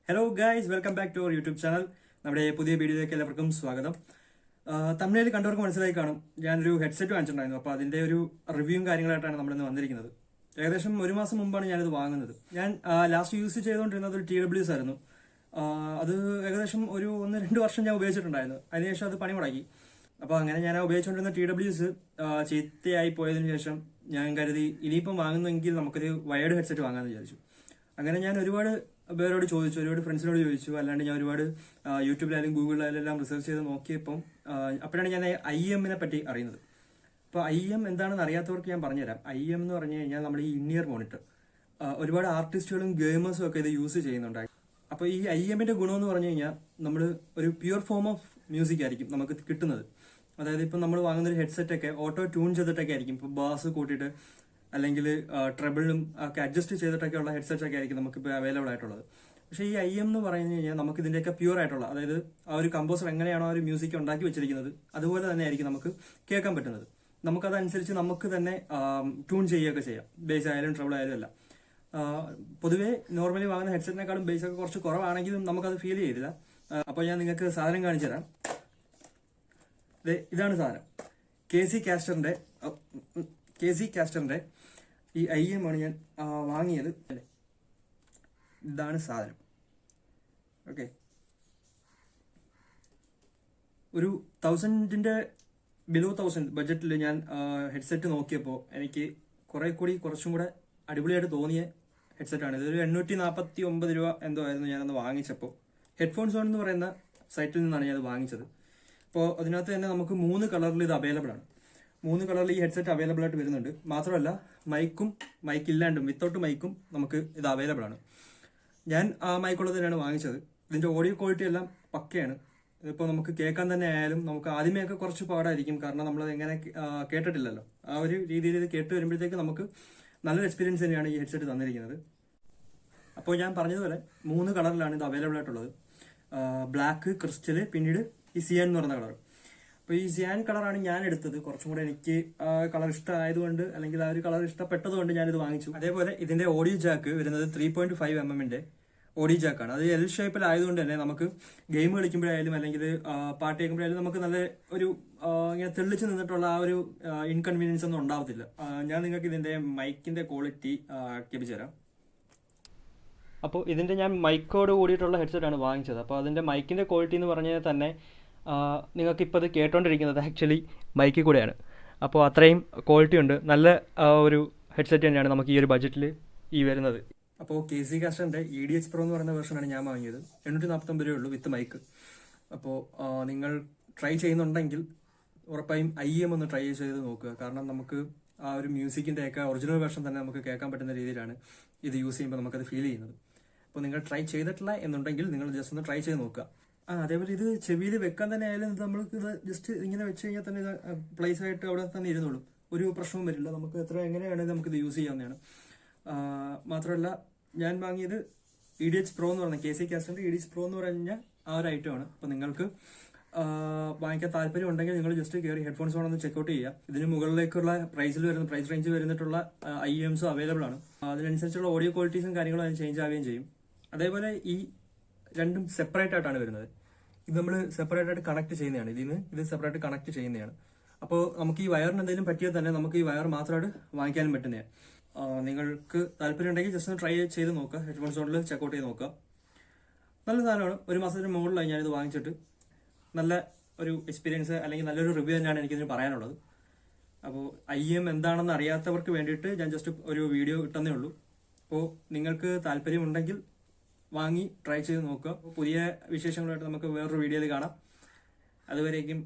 Hello guys, welcome back to our YouTube channel. നമ്മുടെ പുതിയ വീഡിയോയിലേക്ക് എല്ലാവർക്കും സ്വാഗതം. തമിഴിൽ കണ്ടവർക്ക് മനസ്സിലായി കാണും, ഞാനൊരു ഹെഡ്സെറ്റ് വാങ്ങിച്ചിട്ടുണ്ടായിരുന്നു. അപ്പോൾ അതിന്റെ ഒരു റിവ്യൂവും കാര്യങ്ങളായിട്ടാണ് നമ്മളിന്ന് വന്നിരിക്കുന്നത്. ഏകദേശം ഒരു മാസം മുമ്പാണ് ഞാനിത് വാങ്ങുന്നത്. ഞാൻ ലാസ്റ്റ് യൂസ് ചെയ്തുകൊണ്ടിരുന്നത് ഒരു TWS ആയിരുന്നു. അത് ഏകദേശം ഒരു 1-2 വർഷം ഞാൻ ഉപയോഗിച്ചിട്ടുണ്ടായിരുന്നു. അതിനുശേഷം അത് പണി മുടക്കി. അപ്പോൾ അങ്ങനെ ഞാൻ ഉപയോഗിച്ചുകൊണ്ടിരുന്ന TWS ചീത്തയായി പോയതിനു ശേഷം ഞാൻ കരുതി ഇനിയിപ്പം വാങ്ങുന്നെങ്കിൽ നമുക്കൊരു വയേർഡ് ഹെഡ്സെറ്റ് വാങ്ങാമെന്ന് വിചാരിച്ചു. അങ്ങനെ ഞാൻ ഒരുപാട് പേരോട് ചോദിച്ചു, ഒരുപാട് ഫ്രണ്ട്സിനോട് ചോദിച്ചു, അല്ലാണ്ട് ഞാൻ ഒരുപാട് യൂട്യൂബിലായാലും ഗൂഗിളിലായാലും എല്ലാം റിസർച്ച് ചെയ്ത് നോക്കിയപ്പം അപ്പോഴാണ് ഞാൻ IEM പറ്റി അറിയുന്നത്. അപ്പോൾ IEM എന്താണെന്ന് അറിയാത്തവർക്ക് ഞാൻ പറഞ്ഞുതരാം. IEM എന്ന് പറഞ്ഞു കഴിഞ്ഞാൽ നമ്മുടെ ഈ ഇന്നിയർ മോണിറ്റർ, ഒരുപാട് ആർട്ടിസ്റ്റുകളും ഗെയിമേഴ്സും ഒക്കെ ഇത് യൂസ് ചെയ്യുന്നുണ്ടായി. അപ്പോൾ ഈ IEM ഗുണം എന്ന് പറഞ്ഞു കഴിഞ്ഞാൽ നമ്മൾ ഒരു പ്യുവർ ഫോം ഓഫ് മ്യൂസിക് ആയിരിക്കും നമുക്ക് കിട്ടുന്നത്. അതായത് ഇപ്പം നമ്മൾ വാങ്ങുന്ന ഒരു ഹെഡ്സെറ്റ് ഒക്കെ ഓട്ടോ ട്യൂൺ ചെയ്തിട്ടൊക്കെ ആയിരിക്കും, ഇപ്പോൾ ബാസ് കൂട്ടിയിട്ട് അല്ലെങ്കിൽ ട്രബിളും ഒക്കെ അഡ്ജസ്റ്റ് ചെയ്തിട്ടൊക്കെ ഉള്ള ഹെഡ്സെറ്റ്സ് ഒക്കെ ആയിരിക്കും നമുക്കിപ്പോൾ അവൈലബിൾ ആയിട്ടുള്ളത്. പക്ഷേ ഈ IEM എന്ന് പറഞ്ഞു കഴിഞ്ഞാൽ നമുക്ക് ഇതിൻ്റെയൊക്കെ പ്യൂർ ആയിട്ടുള്ള, അതായത് ആ ഒരു കമ്പോസർ എങ്ങനെയാണോ ആ ഒരു മ്യൂസിക് ഉണ്ടാക്കി വെച്ചിരിക്കുന്നത് അതുപോലെ തന്നെ ആയിരിക്കും നമുക്ക് കേൾക്കാൻ പറ്റുന്നത്. നമുക്കതനുസരിച്ച് നമുക്ക് തന്നെ ട്യൂൺ ചെയ്യുകയൊക്കെ ചെയ്യാം, ബേസ് ആയാലും ട്രബിൾ ആയാലും എല്ലാം. പൊതുവേ നോർമലി വാങ്ങുന്ന ഹെഡ്സെറ്റിനെക്കാളും ബേസ് ഒക്കെ കുറച്ച് കുറവാണെങ്കിലും നമുക്കത് ഫീൽ ചെയ്തില്ല. അപ്പോൾ ഞാൻ നിങ്ങൾക്ക് സാധനം കാണിച്ചു തരാം. ഇതാണ് സാധനം. KC കാസ്റ്ററിന്റെ ഈ IEM ആണ് ഞാൻ വാങ്ങിയത്. ഇതാണ് സാധനം. ഓക്കെ, ഒരു 1000 ബിലോ 1000 ബഡ്ജറ്റിൽ ഞാൻ ഹെഡ്സെറ്റ് നോക്കിയപ്പോൾ എനിക്ക് കുറച്ചും കൂടെ അടിപൊളിയായിട്ട് തോന്നിയ ഹെഡ്സെറ്റാണ്. ഇതൊരു 849 രൂപ എന്തോ ആയിരുന്നു ഞാനന്ന് വാങ്ങിച്ചപ്പോൾ. ഹെഡ്ഫോൺസ് എന്ന് പറയുന്ന സൈറ്റിൽ നിന്നാണ് ഞാനത് വാങ്ങിച്ചത്. അപ്പോൾ അതിനകത്ത് തന്നെ നമുക്ക് 3 കളറിൽ ഇത് അവൈലബിൾ ആണ്. 3 കളറിൽ ഈ ഹെഡ്സെറ്റ് അവൈലബിൾ ആയിട്ട് വരുന്നുണ്ട്. മാത്രമല്ല മൈക്കില്ലാണ്ടും വിത്തൗട്ട് മൈക്കും നമുക്ക് ഇത് അവൈലബിൾ ആണ്. ഞാൻ ആ മൈക്കുള്ളത് തന്നെയാണ് വാങ്ങിച്ചത്. ഇതിന്റെ ഓഡിയോ ക്വാളിറ്റി എല്ലാം പക്കയാണ്. ഇതിപ്പോൾ നമുക്ക് കേൾക്കാൻ തന്നെ ആയാലും നമുക്ക് ആദ്യമേയൊക്കെ കുറച്ച് പാടായിരിക്കും, കാരണം നമ്മളത് എങ്ങനെ കേട്ടിട്ടില്ലല്ലോ. ആ ഒരു രീതിയിൽ ഇത് കേട്ട് വരുമ്പോഴത്തേക്ക് നമുക്ക് നല്ലൊരു എക്സ്പീരിയൻസ് തന്നെയാണ് ഈ ഹെഡ്സെറ്റ് തന്നിരിക്കുന്നത്. അപ്പോൾ ഞാൻ പറഞ്ഞതുപോലെ 3 കളറിലാണ് ഇത് അവൈലബിൾ ആയിട്ടുള്ളത്. ബ്ലാക്ക്, ക്രിസ്റ്റല്, പിന്നീട് ഈ സിയാൻ എന്ന് പറയുന്ന കളർ. അപ്പോൾ ഈ സിയാൻ കളറാണ് ഞാൻ എടുത്തത്. കുറച്ചും കൂടെ എനിക്ക് കളർ ഇഷ്ടമായതുകൊണ്ട്, അല്ലെങ്കിൽ ആ ഒരു കളർ ഇഷ്ടപ്പെട്ടതുകൊണ്ട് ഞാനിത് വാങ്ങിച്ചു. അതേപോലെ ഇതിന്റെ ഓഡിയോ ജാക്ക് വരുന്നത് 3.5 mm ഓഡിയോ ജാക്കാണ്. അത് L ഷേപ്പിലായതുകൊണ്ട് തന്നെ നമുക്ക് ഗെയിം കളിക്കുമ്പോഴായാലും അല്ലെങ്കിൽ പാട്ട് കേൾക്കുമ്പോഴായാലും നമുക്ക് നല്ല ഒരു ഇങ്ങനെ തെളിച്ച് നിന്നിട്ടുള്ള ആ ഒരു ഇൻകൺവീനിയൻസ് ഒന്നും ഉണ്ടാവത്തില്ല. ഞാൻ നിങ്ങൾക്ക് ഇതിന്റെ മൈക്കിന്റെ ക്വാളിറ്റി കേൾപ്പിച്ചു തരാം. അപ്പോൾ ഇതിന്റെ ഞാൻ മൈക്കോട് കൂടിയിട്ടുള്ള ഹെഡ്സെറ്റാണ് വാങ്ങിച്ചത്. അപ്പോൾ അതിന്റെ മൈക്കിന്റെ ക്വാളിറ്റി എന്ന് പറഞ്ഞാൽ തന്നെ നിങ്ങൾക്കിപ്പോൾ ഇത് കേട്ടോണ്ടിരിക്കുന്നത് ആക്ച്വലി മൈക്കിൽ കൂടെയാണ്. അപ്പോൾ അത്രയും ക്വാളിറ്റി ഉണ്ട്. നല്ല ഒരു ഹെഡ്സെറ്റ് തന്നെയാണ് നമുക്ക് ഈ ഒരു ബഡ്ജറ്റിൽ ഈ വരുന്നത്. അപ്പോൾ KC കാസ്റ്ററിന്റെ EDH Pro എന്ന് പറയുന്ന വെർഷനാണ് ഞാൻ വാങ്ങിയത്. 849 രൂപയുള്ളൂ വിത്ത് മൈക്ക്. അപ്പോൾ നിങ്ങൾ ട്രൈ ചെയ്യുന്നുണ്ടെങ്കിൽ ഉറപ്പായും IEM ഒന്ന് ട്രൈ ചെയ്ത് നോക്കുക. കാരണം നമുക്ക് ആ ഒരു മ്യൂസിക്കിന്റെ ഒക്കെ ഒറിജിനൽ വെർഷൻ തന്നെ നമുക്ക് കേൾക്കാൻ പറ്റുന്ന രീതിയിലാണ് ഇത് യൂസ് ചെയ്യുമ്പോൾ നമുക്കത് ഫീൽ ചെയ്യുന്നത്. അപ്പോൾ നിങ്ങൾ ട്രൈ ചെയ്തിട്ടില്ല എന്നുണ്ടെങ്കിൽ നിങ്ങൾ ജസ്റ്റ് ഒന്ന് ട്രൈ ചെയ്ത് നോക്കുക. അതേപോലെ ഇത് ചെവിയിൽ വെക്കാൻ തന്നെ ആയാലും നമ്മൾക്ക് ഇത് ജസ്റ്റ് ഇങ്ങനെ വെച്ച് കഴിഞ്ഞാൽ തന്നെ ഇത് പ്ലേസ് ആയിട്ട് അവിടെ തന്നെ ഇരുന്നോളും, ഒരു പ്രശ്നവും വരില്ല. നമുക്ക് എങ്ങനെ വേണമെങ്കിലും നമുക്കിത് യൂസ് ചെയ്യാവുന്നതാണ്. മാത്രമല്ല ഞാൻ വാങ്ങിയത് EDH Pro എന്ന് പറഞ്ഞ KC കാസ്റ്ററിന്റെ EDH Pro എന്ന് പറഞ്ഞ ആ ഒരു ഐറ്റമാണ്. അപ്പോൾ നിങ്ങൾക്ക് വാങ്ങിക്കാൻ താല്പര്യം ഉണ്ടെങ്കിൽ നിങ്ങൾ ജസ്റ്റ് കയറി ഹെഡ്ഫോൺസ് ഒന്ന് ചെക്കൗട്ട് ചെയ്യുക. ഇതിന് മുകളിലേക്കുള്ള പ്രൈസ് റേഞ്ച് വരുന്നിട്ടുള്ള IEMs അവൈലബിൾ ആണ്. അതിനനുസരിച്ചുള്ള ഓഡിയോ ക്വാളിറ്റീസും കാര്യങ്ങളും അതിന് ചേഞ്ച് ആവുകയും ചെയ്യും. അതേപോലെ ഈ രണ്ടും സെപ്പറേറ്റ് ആയിട്ടാണ് വരുന്നത്. ഇത് നമ്മൾ സെപ്പറേറ്റ് ആയിട്ട് കണക്ട് ചെയ്യുന്നതാണ്. ഇത് സെപ്പറേറ്റ് കണക്ട് ചെയ്യുന്നതാണ്. അപ്പോൾ നമുക്ക് ഈ വയറിന് എന്തെങ്കിലും പറ്റിയാൽ തന്നെ നമുക്ക് ഈ വയർ മാത്രമായിട്ട് വാങ്ങിക്കാനും പറ്റുന്നതാണ്. നിങ്ങൾക്ക് താല്പര്യം ഉണ്ടെങ്കിൽ ജസ്റ്റ് ഒന്ന് ട്രൈ ചെയ്ത് നോക്കുക. ഹെഡ്ഫോൺസ് കൊണ്ട് ചെക്കൗട്ട് ചെയ്ത് നോക്കുക. നല്ല സാധനമാണ്. ഒരു മാസത്തിന് മുകളിലായി ഞാനിത് വാങ്ങിച്ചിട്ട്. നല്ല ഒരു എക്സ്പീരിയൻസ് അല്ലെങ്കിൽ നല്ലൊരു റിവ്യൂ തന്നെയാണ് എനിക്കിതിന് പറയാനുള്ളത്. അപ്പോൾ IEM എന്താണെന്ന് അറിയാത്തവർക്ക് വേണ്ടിയിട്ട് ഞാൻ ജസ്റ്റ് ഒരു വീഡിയോ ഇട്ടെന്നേ ഉള്ളൂ. അപ്പോൾ നിങ്ങൾക്ക് താല്പര്യമുണ്ടെങ്കിൽ വാങ്ങി ട്രൈ ചെയ്ത് നോക്കുക. പുതിയ വിശേഷങ്ങളായിട്ട് നമുക്ക് വേറൊരു വീഡിയോയിൽ കാണാം. അതുവരേക്കും